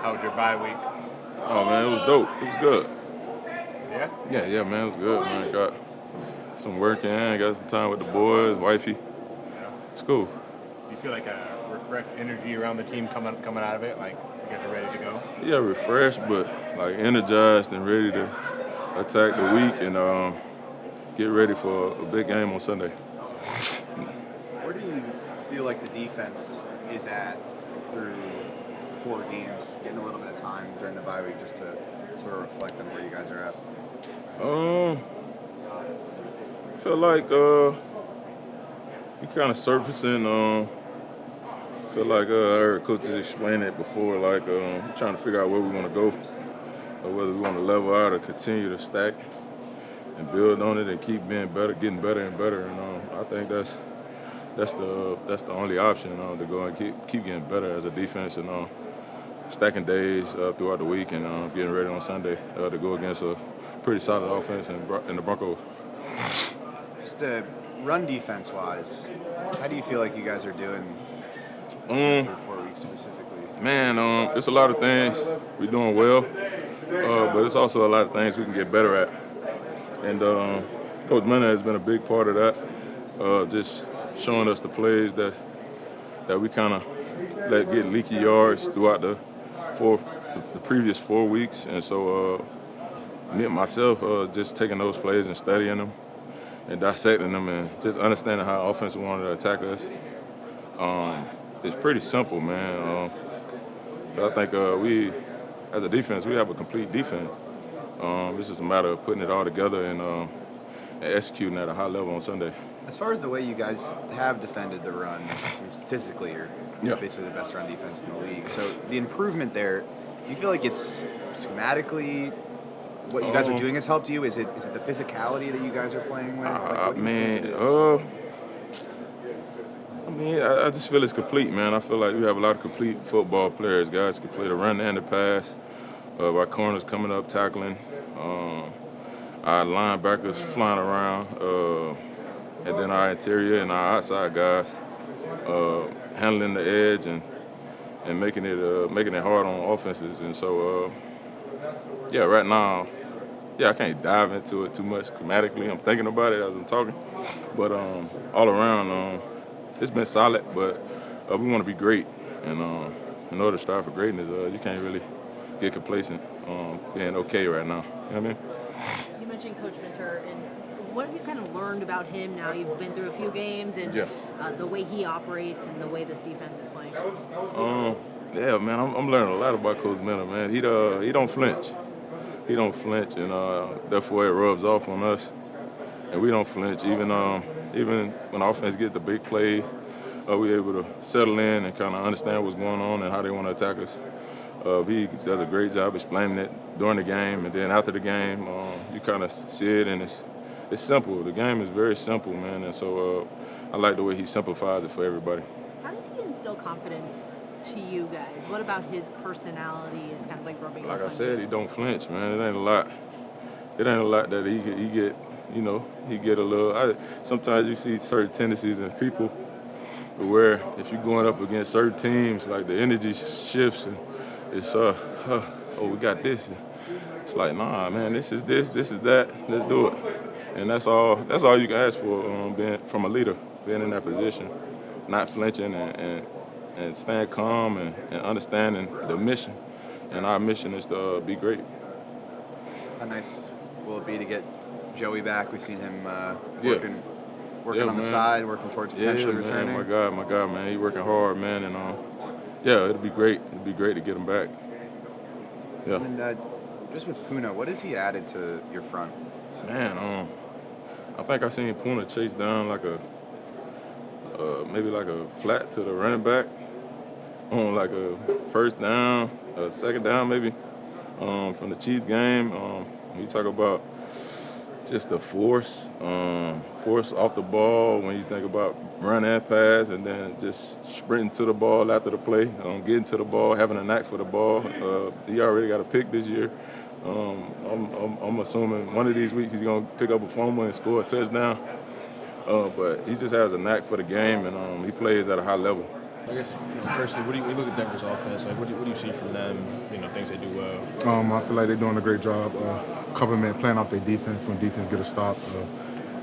How was your bye week? Oh man, it was dope. It was good. Yeah? Yeah, man, it was good, man. Got some work in, got some time with the boys, wifey. Yeah. It's cool. Do you feel like a refreshed energy around the team coming out of it? Like you guys are ready to go? Yeah, refreshed, but like energized and ready to attack the week and get ready for a big game on Sunday. Where do you feel like the defense is at through 4 games, getting a little bit of time during the bye week just to sort of reflect on where you guys are at? I feel like we kind of surfacing. Feel like I heard coaches explain it before, like trying to figure out where we want to go, or whether we want to level out or continue to stack and build on it and keep being better, getting better and better. And I think that's the only option to go and keep getting better as a defense and stacking days throughout the week and getting ready on Sunday to go against a pretty solid offense in the Broncos. Just run defense-wise, how do you feel like you guys are doing through 4 weeks specifically? Man, it's a lot of things we're doing well, but it's also a lot of things we can get better at. And Coach Mena has been a big part of that, just showing us the plays that we kind of let get leaky yards throughout the previous 4 weeks. And so me and myself just taking those plays and studying them and dissecting them and just understanding how offense wanted to attack us. It's pretty simple, man. I think we, as a defense, we have a complete defense. It's just a matter of putting it all together and executing at a high level on Sunday. As far as the way you guys have defended the run, I mean, statistically, you're basically the best run defense in the league. So the improvement there, do you feel like it's schematically what you guys are doing has helped you? Is it the physicality that you guys are playing with? Like, I just feel it's complete, man. I feel like we have a lot of complete football players. Guys can play the run and the pass. Our corners coming up, tackling. Our linebackers flying around. And then our interior and our outside guys handling the edge and making it hard on offenses. And so, right now, I can't dive into it too much schematically. I'm thinking about it as I'm talking. But all around, it's been solid, but we want to be great. And in order to strive for greatness, you can't really get complacent being okay right now. You know what I mean? You mentioned Coach Minter, and what have you kind of learned about him now? You've been through a few games and the way he operates and the way this defense is playing. Man, I'm learning a lot about Coach Minter, man. He don't flinch. He don't flinch, and therefore it rubs off on us. And we don't flinch, even when offense get the big play, we're able to settle in and kind of understand what's going on and how they want to attack us. He does a great job explaining it during the game, and then after the game, you kind of see it, and it's simple. The game is very simple, man, and so I like the way he simplifies it for everybody. How does he instill confidence to you guys? What about his personality is kind of like rubbing off on you? Like I said, he don't flinch, man. It ain't a lot. It ain't a lot that he get. He get a little. Sometimes you see certain tendencies in people where if you're going up against certain teams, like the energy shifts and it's we got this. It's like, nah, man, this is that. Let's do it. And that's all you can ask for being from a leader, being in that position, not flinching and staying calm and understanding the mission. And our mission is to be great. How nice will it be to get Joey back? We've seen him working on the side, working towards potentially returning. My God, man, he's working hard, man, and it'll be great. It'll be great to get him back. Yeah. And just with Puna, what has he added to your front? Man, I think I seen Puna chase down like maybe like a flat to the running back on like a first down, a second down maybe from the Chiefs game. When you talk about just the force off the ball when you think about run and pass, and then just sprinting to the ball after the play, getting to the ball, having a knack for the ball. He already got a pick this year. I'm assuming one of these weeks he's going to pick up a fumble and score a touchdown. But he just has a knack for the game, and he plays at a high level. I guess, firstly, what do you look at Denver's offense? Like, what do you see from them? Things they do well. I feel like they're doing a great job playing off their defense when defense get a stop,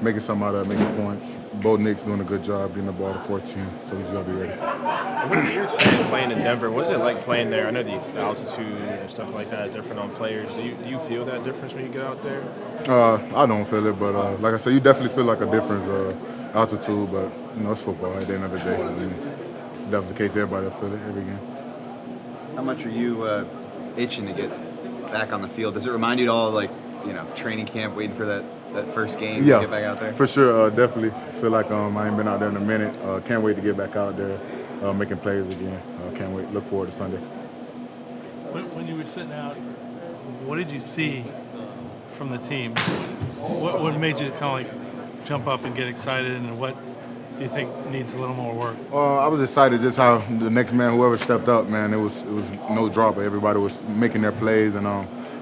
making something out of it, making points. Bo Nick's doing a good job getting the ball to 14, so he's going to be ready. What your experience playing in Denver? What is it like playing there? I know the altitude and stuff like that is different on players. Do you feel that difference when you get out there? I don't feel it, but like I said, you definitely feel like a difference altitude, but it's football at the end of the day. I mean, if that was the case, everybody will feel it every game. How much are you itching to get back on the field? Does it remind you at all of training camp, waiting for that first game to get back out there? For sure. Definitely feel like I ain't been out there in a minute. Can't wait to get back out there, making plays again. Can't wait. Look forward to Sunday. When you were sitting out, what did you see from the team? What made you kind of like jump up and get excited, and what do you think needs a little more work? I was excited just how the next man, whoever stepped up, man, it was no dropper. Everybody was making their plays, and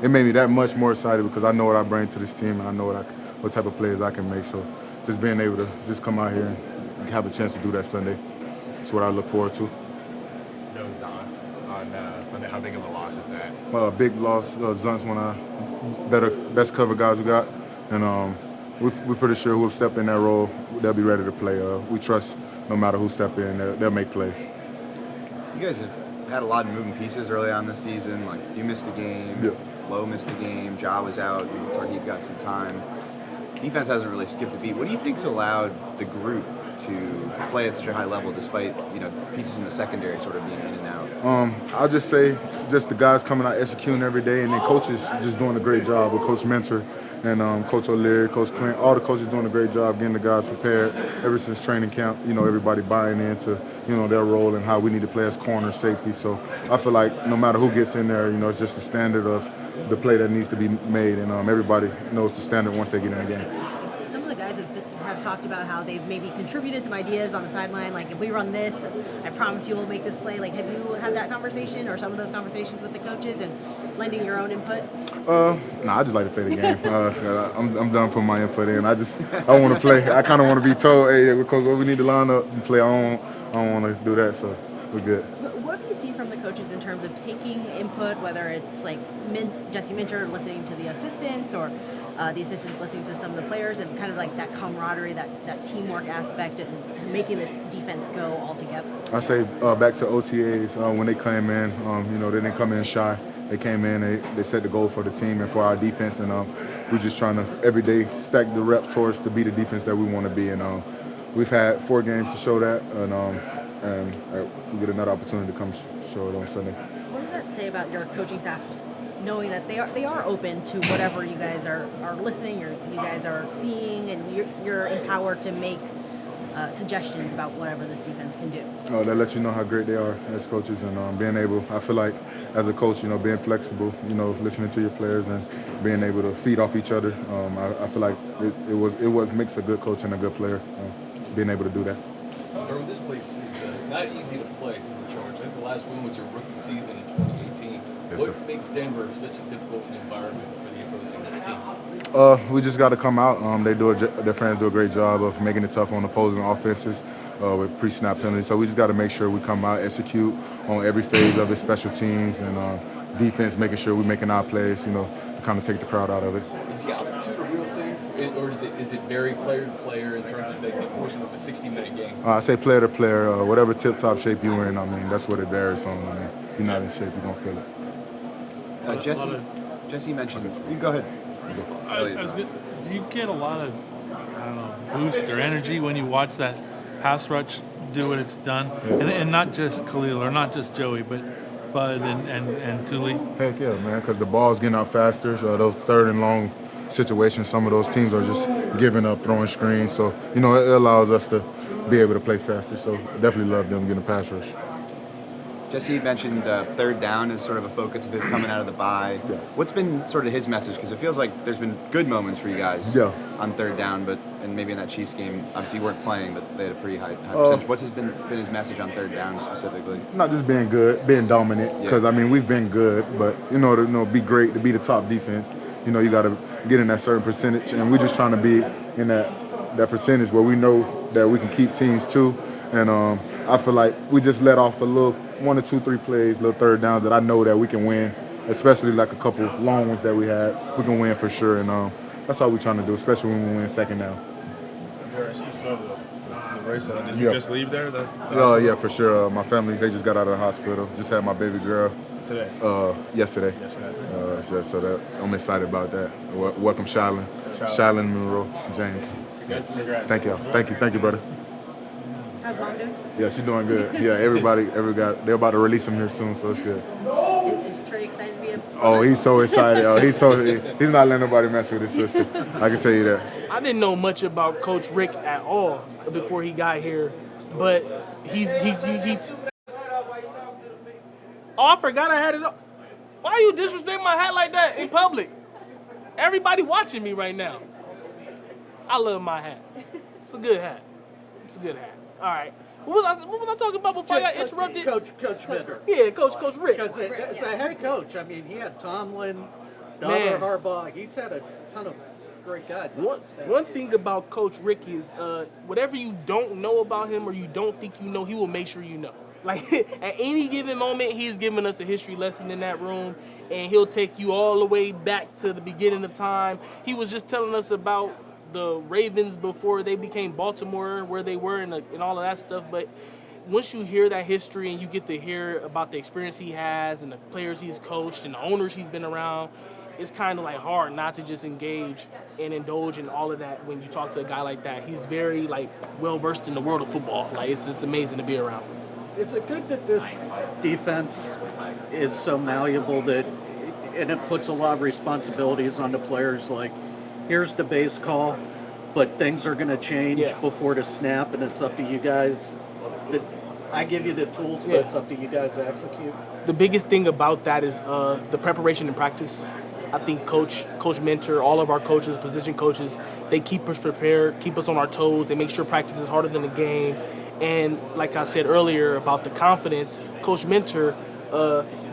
it made me that much more excited because I know what I bring to this team, and I know what type of plays I can make. So just being able to just come out here and have a chance to do that Sunday, that's what I look forward to. On Sunday, how big of a loss is that? Big loss. Zunt's one of our best cover guys we got, and we're pretty sure who'll step in that role, they'll be ready to play. We trust no matter who step in, they'll make plays. You guys have had a lot of moving pieces early on this season. Like, you missed a game, yeah. Lowe missed a game, Ja was out, Target got some time. Defense hasn't really skipped a beat. What do you think's allowed the group to play at such a high level despite pieces in the secondary sort of being in and out? I'll just say just the guys coming out executing every day, and then coaches just doing a great job with Coach Mentor and Coach O'Leary, Coach Clint, all the coaches doing a great job getting the guys prepared ever since training camp. Everybody buying into their role and how we need to play as corner safety. So I feel like no matter who gets in there, it's just the standard of the play that needs to be made, and everybody knows the standard once they get in the game. Some of the guys have talked about how they've maybe contributed some ideas on the sideline, like if we run this, I promise you we'll make this play. Like, have you had that conversation or some of those conversations with the coaches and lending your own input? I just like to play the game. I'm done putting my input in. I want to play. I kind of want to be told, hey, because we need to line up and play. I don't want to do that, so we're good. What have you seen from the coaches in terms of taking input, whether it's like Jesse Minter listening to the assistants or the assistants listening to some of the players, and kind of like that camaraderie, that teamwork aspect, and making the defense go all together? I say back to OTAs, when they came in, they didn't come in shy. They came in, they set the goal for the team and for our defense, and we're just trying to every day stack the reps towards to be the defense that we want to be. And we've had 4 games to show that, and we get another opportunity to come show it on Sunday. What does that say about your coaching staff, knowing that they are open to whatever you guys are listening or you guys are seeing, and you're empowered to make suggestions about whatever this defense can do? That lets you know how great they are as coaches, and being able, I feel like as a coach, being flexible, listening to your players and being able to feed off each other. I feel like it was makes a good coach and a good player, being able to do that. Derwin, this place is not easy to play for the Chargers. I think the last win was your rookie season in 2018. Yes, what sir. makes Denver such a difficult environment for the opposing team? We just got to come out. Their fans do a great job of making it tough on opposing offenses with pre-snap penalties. So we just got to make sure we come out, execute on every phase of it, special teams and defense, making sure we're making our plays. Kind of take the crowd out of it. Is the altitude a real thing, or is it very player to player in terms of the course of a 60-minute game? I say player to player, whatever tip-top shape you're in. That's what it varies on. If you're not in shape, you're gonna feel it. Jesse mentioned. You go ahead. Do you get a lot of, boost or energy when you watch that pass rush do what it's done? Yeah. And not just Khalil or not just Joey, but Bud and Thule? Heck yeah, man, because the ball's getting out faster. So those 3rd and long situations, some of those teams are just giving up, throwing screens. So, it allows us to be able to play faster. So definitely love them getting a pass rush. Jesse mentioned 3rd down as sort of a focus of his coming out of the bye. Yeah. What's been sort of his message? Because it feels like there's been good moments for you guys on 3rd down, and maybe in that Chiefs game, obviously you weren't playing, but they had a pretty high percentage. What's been his message on 3rd down specifically? Not just being good, being dominant. Because we've been good, but to be great, to be the top defense, you got to get in that certain percentage, and we're just trying to be in that percentage where we know that we can keep teams too. And I feel like we just let off a little 1 or 2, 3 plays, little third downs that I know that we can win, especially like a couple long ones that we had. We can win for sure, and that's all we're trying to do, especially when we win second down. Did you just leave there? Yeah, for sure. My family, they just got out of the hospital. Just had my baby girl. Today? Yesterday. So that I'm excited about that. Welcome, Shylin Monroe James. Thank you, brother. How's mom doing? Yeah, she's doing good. Yeah, they're about to release him here soon, so it's good. Is Trey excited to be a Oh, he's so excited. He's not letting nobody mess with his sister. I can tell you that. I didn't know much about Coach Rick at all before he got here, but he. Oh, I forgot I had it on. Why are you disrespecting my hat like that in public? Everybody watching me right now. I love my hat. It's a good hat. All right. What was I talking about before I got interrupted? Coach Bender. Yeah, Coach Rick. Because it's a head coach. I mean, he had Tomlin, Dollar Harbaugh. He's had a ton of great guys. One thing about Coach Rick is whatever you don't know about him or you don't think you know, he will make sure you know. Like, at any given moment, he's giving us a history lesson in that room, and he'll take you all the way back to the beginning of time. He was just telling us about the Ravens before they became Baltimore, where they were, and all of that stuff. But once you hear that history and you get to hear about the experience he has and the players he's coached and the owners he's been around, it's kind of like hard not to just engage and indulge in all of that when you talk to a guy like that. He's very well versed in the world of football. It's just amazing to be around. Is it good that this defense is so malleable and it puts a lot of responsibilities on the players? Like, here's the base call, but things are going to change before the snap, and it's up to you guys. I give you the tools, but it's up to you guys to execute. The biggest thing about that is the preparation and practice. I think Coach Mentor, all of our coaches, position coaches, they keep us prepared, keep us on our toes. They make sure practice is harder than the game. And like I said earlier about the confidence, Coach Mentor,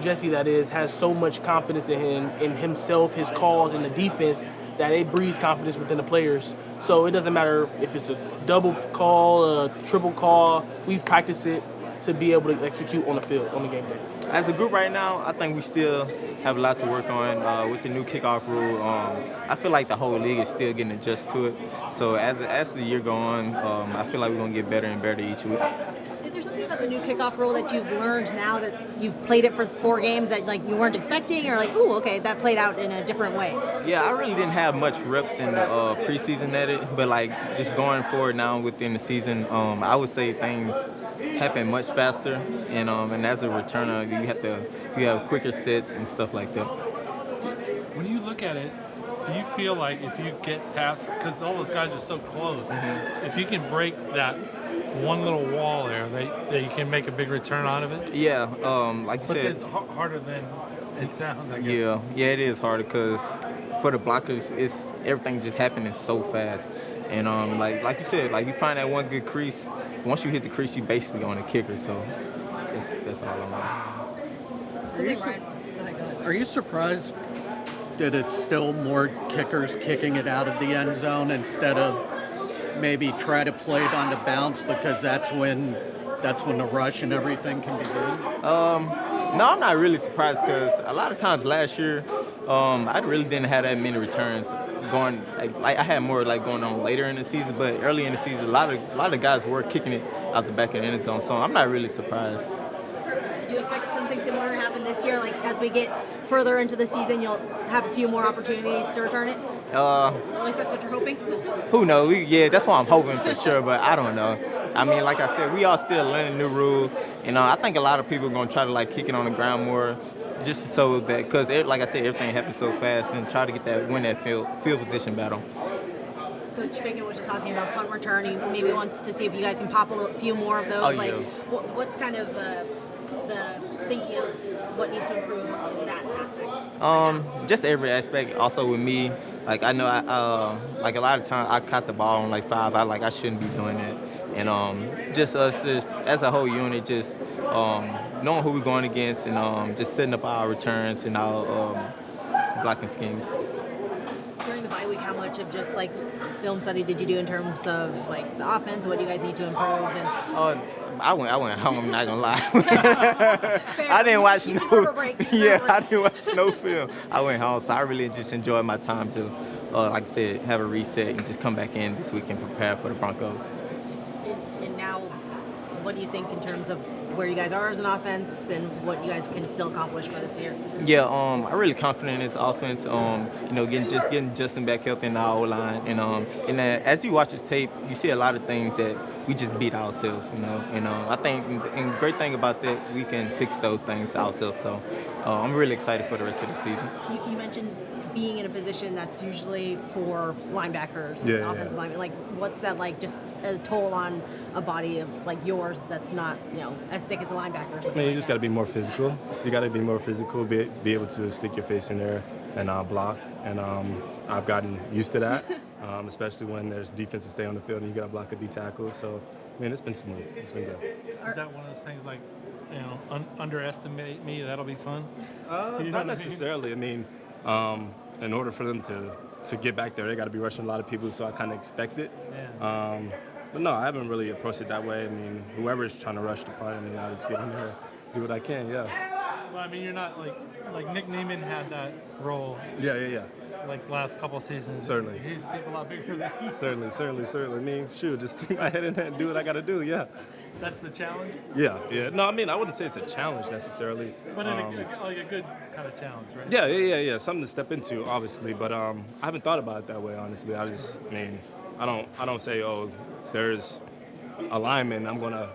Jesse that is, has so much confidence in him, in himself, his calls, and the defense that it breeds confidence within the players. So it doesn't matter if it's a double call, a triple call, we've practiced it to be able to execute on the field, on the game day. As a group right now, I think we still have a lot to work on with the new kickoff rule. I feel like the whole league is still getting adjusted to it. So as the year goes on, I feel like we're going to get better and better each week. Is there something about the new kickoff rule that you've learned now that you've played it for 4 games that you weren't expecting, or ooh, okay, that played out in a different way? Yeah, I really didn't have much reps in the preseason at it, but just going forward now within the season, I would say things happen much faster, and as a returner, you have quicker sets and stuff like that. When you look at it, do you feel like if you get past, because all those guys are so close, if you can break that one little wall there, that you can make a big return out of it? Yeah, like you said. But it's harder than it sounds, I guess. Yeah, it is harder because for the blockers, everything just happening so fast. And like you said, you find that one good crease. Once you hit the crease, you basically on the kicker. So that's all I'm on. Are you surprised that it's still more kickers kicking it out of the end zone instead of maybe try to play it on the bounce, because that's when the rush and everything can begin? No, I'm not really surprised because a lot of times last year, I really didn't have that many returns going. I had more going on later in the season, but early in the season, a lot of guys were kicking it out the back of the end zone. So I'm not really surprised. Do you expect something similar to happen this year? As we get further into the season, you'll have a few more opportunities to return it? At least that's what you're hoping? Who knows? That's what I'm hoping for sure, but I don't know. I mean, like I said, we all still learning new rules. I think a lot of people are going to try to kick it on the ground more just so that, because like I said, everything happens so fast, and try to win that field position battle. Coach Fagan was just talking about punt return. He maybe wants to see if you guys can pop a few more of those. What's kind of the thinking of what needs to improve in that aspect? Just every aspect. Also with me, I know a lot of times I caught the ball on 5. I shouldn't be doing that. And just us as a whole unit, just knowing who we're going against, and just setting up our returns and our blocking schemes. During the bye week, how much of just like film study did you do in terms of like the offense? What do you guys need to improve? And I went home. I'm not gonna lie. I didn't watch you no. deserve a break. You deserve Yeah, a break. I didn't watch no film. I went home, so I really just enjoyed my time to, like I said, have a reset and just come back in this week and prepare for the Broncos. And now, what do you think in terms of where you guys are as an offense and what you guys can still accomplish for this year? Yeah, I'm really confident in this offense. Getting Justin back healthy in the O-line, and as you watch his tape, you see a lot of things that we just beat ourselves, And I think the great thing about that, we can fix those things ourselves. So I'm really excited for the rest of the season. You mentioned being in a position that's usually for linebackers, offensive linemen. Like, what's that like? Just a toll on a body of like yours that's not, as thick as the linebackers. I mean, you just got to be more physical. You got to be more physical, be able to stick your face in there and block. And I've gotten used to that, especially when there's defense to stay on the field and you got to block a D tackle. So, I mean, it's been smooth. It's been good. Is that one of those things like, underestimate me? That'll be fun. Not necessarily. I mean, in order for them to get back there, they got to be rushing a lot of people. So I kind of expect it. Yeah. But no, I haven't really approached it that way. I mean, whoever is trying to rush the punt, I just get in there, do what I can. Yeah. Well, I mean, you're not like Nick Neiman had that role. Yeah. Like last couple seasons. Certainly. He's a lot bigger than you. Certainly. I mean, shoot, just stick my head in there and do what I got to do. Yeah. That's the challenge. Yeah. No, I mean, I wouldn't say it's a challenge necessarily. But in a good kind of challenge, right? Yeah. Something to step into, obviously. But I haven't thought about it that way, honestly. I don't say, oh, there's a lineman. I'm gonna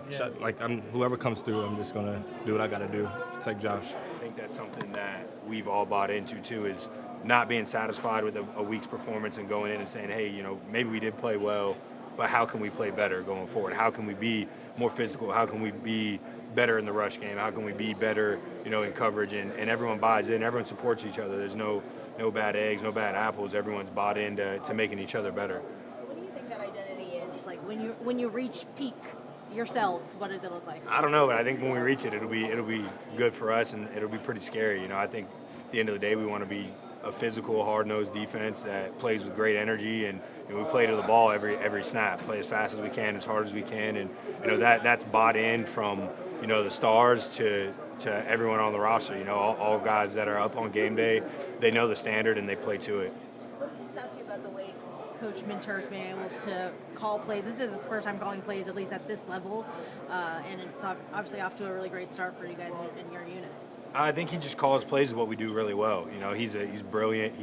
whoever comes through, I'm just gonna do what I got to do. Take Josh. I think that's something that we've all bought into too, is not being satisfied with a week's performance and going in and saying, hey, maybe we did play well, but how can we play better going forward? How can we be more physical? How can we be better in the rush game? How can we be better, in coverage? And everyone buys in. Everyone supports each other. There's no bad eggs, no bad apples. Everyone's bought into making each other better. What do you think that identity is? Like when you reach peak yourselves, what does it look like? I don't know, but I think when we reach it, it'll be good for us, and it'll be pretty scary. I think at the end of the day, we want to be a physical, hard-nosed defense that plays with great energy, and we play to the ball every snap, play as fast as we can, as hard as we can, and that's bought in from the stars to everyone on the roster. All guys that are up on game day, they know the standard and they play to it. What stands out to you about the way Coach Minter's been able to call plays? This is his first time calling plays, at least at this level, and it's obviously off to a really great start for you guys in your unit. I think he just calls plays of what we do really well. He's brilliant.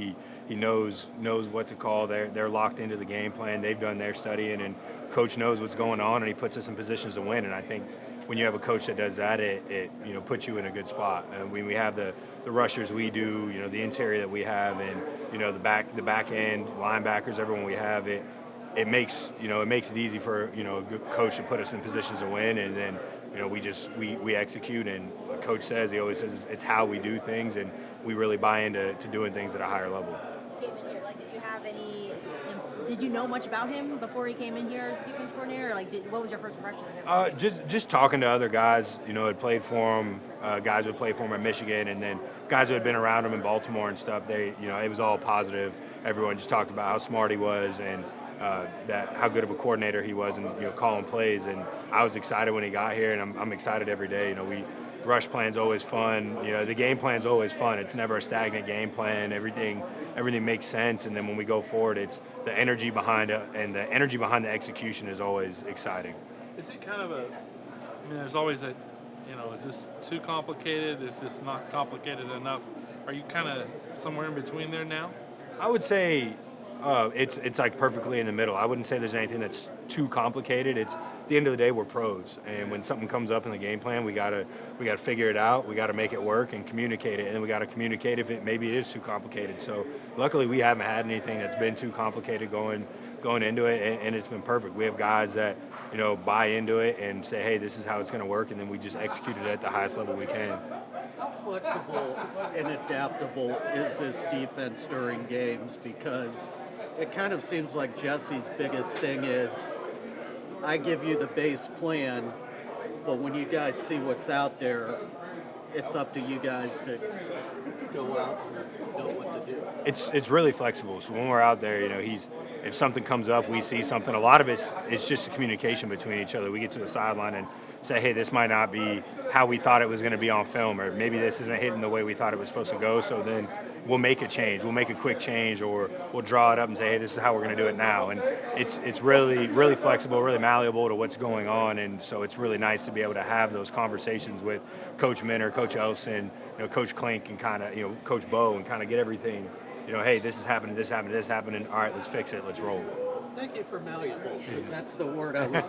He knows what to call. They're locked into the game plan. They've done their studying, and Coach knows what's going on, and he puts us in positions to win. And I think when you have a coach that does that, it puts you in a good spot. And when we have the rushers we do, the interior that we have, and the back end linebackers, everyone we have, it makes it easy for a good coach to put us in positions to win, and then we execute. And what Coach says, he always says it's how we do things, and we really buy into doing things at a higher level. Came in here, did you know much about him before he came in here as defense coordinator? What was your first impression of him? Just talking to other guys, had played for him, guys who had played for him at Michigan, and then guys who had been around him in Baltimore and stuff. It was all positive. Everyone just talked about how smart he was and how good of a coordinator he was, and calling plays. And I was excited when he got here, and I'm excited every day. Rush plan's always fun. The game plan's always fun. It's never a stagnant game plan. Everything makes sense. And then when we go forward, it's the energy behind it, and the energy behind the execution is always exciting. Is it kind of there's always is this too complicated? Is this not complicated enough? Are you kind of somewhere in between there now? I would say it's like perfectly in the middle. I wouldn't say there's anything that's too complicated. It's at the end of the day, we're pros, and when something comes up in the game plan, we gotta figure it out. We gotta make it work and communicate it, and then we gotta communicate if maybe it is too complicated. So luckily, we haven't had anything that's been too complicated going into it, and it's been perfect. We have guys that buy into it and say, hey, this is how it's gonna work, and then we just execute it at the highest level we can. How flexible and adaptable is this defense during games? Because it kind of seems like Jesse's biggest thing is, I give you the base plan, but when you guys see what's out there, it's up to you guys to go out and know what to It's really flexible. So when we're out there, if something comes up, we see something. A lot of it's just a communication between each other. We get to the sideline and say, hey, this might not be how we thought it was going to be on film, or maybe this isn't hitting the way we thought it was supposed to go. So then we'll make a change. We'll make a quick change, or we'll draw it up and say, hey, this is how we're going to do it now. And it's really flexible, really malleable to what's going on. And so it's really nice to be able to have those conversations with Coach Minter, Coach Elson, Coach Klink, and kind of, Coach Bo, and kind of get everything, hey, this is happening, this happening, this happening. All right, let's fix it. Let's roll. Thank you for malleable, because that's the word I was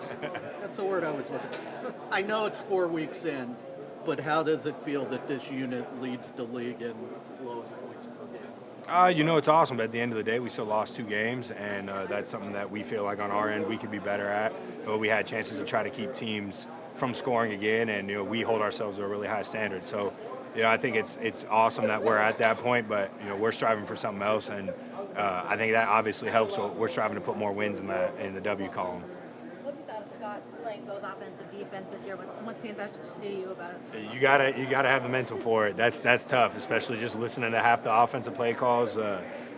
looking for. I know it's 4 weeks in, but how does it feel that this unit leads the league in lowest points per game? It's awesome. But at the end of the day, we still lost 2 games, and that's something that we feel like on our end we could be better at. But we had chances to try to keep teams from scoring again, and we hold ourselves to a really high standard. So, I think it's awesome that we're at that point, but we're striving for something else, and I think that obviously helps. So we're striving to put more wins in the W column. What have you thought of Scott playing both offense and defense this year? What stands out to you about it? You gotta have the mental for it. That's tough, especially just listening to half the offensive play calls.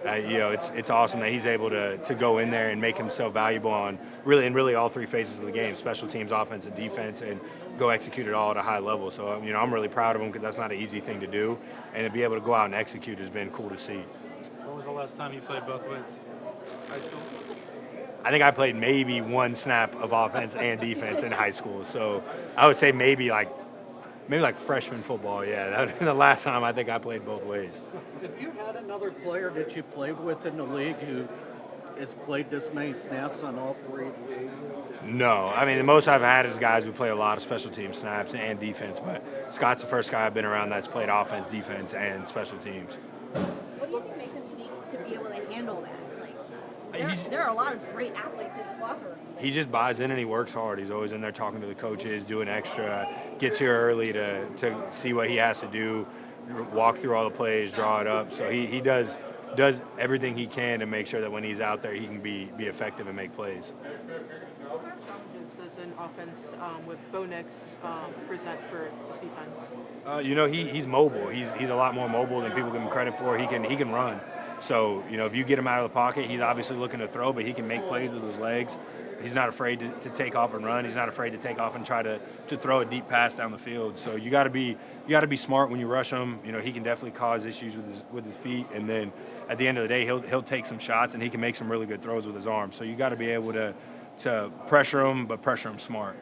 It's awesome that he's able to go in there and make himself valuable on really all 3 phases of the game: special teams, offense, and defense, and go execute it all at a high level. So I'm really proud of him, because that's not an easy thing to do, and to be able to go out and execute has been cool to see. When was the last time you played both ways? High school? I think I played maybe 1 snap of offense and defense in high school. So I would say maybe like freshman football. Yeah, that would have been the last time I think I played both ways. Have you had another player that you played with in the league who has played this many snaps on all 3 phases? No. I mean, the most I've had is guys who play a lot of special team snaps and defense, but Scott's the first guy I've been around that's played offense, defense, and special teams. What do you think makes him unique to be able to handle that? There are a lot of great athletes in this locker room. He just buys in and he works hard. He's always in there talking to the coaches, doing extra, gets here early to see what he has to do, walk through all the plays, draw it up. So he does everything he can to make sure that when he's out there, he can be effective and make plays. What kind of challenges does an offense with Bo Nix present for this defense? He's mobile. He's a lot more mobile than people give him credit for. He can run. So, if you get him out of the pocket, he's obviously looking to throw, but he can make plays with his legs. He's not afraid to take off and run. He's not afraid to take off and try to throw a deep pass down the field. So you got to be smart when you rush him. He can definitely cause issues with his feet, and then at the end of the day, he'll take some shots and he can make some really good throws with his arms. So you got to be able to pressure him, but pressure him smart.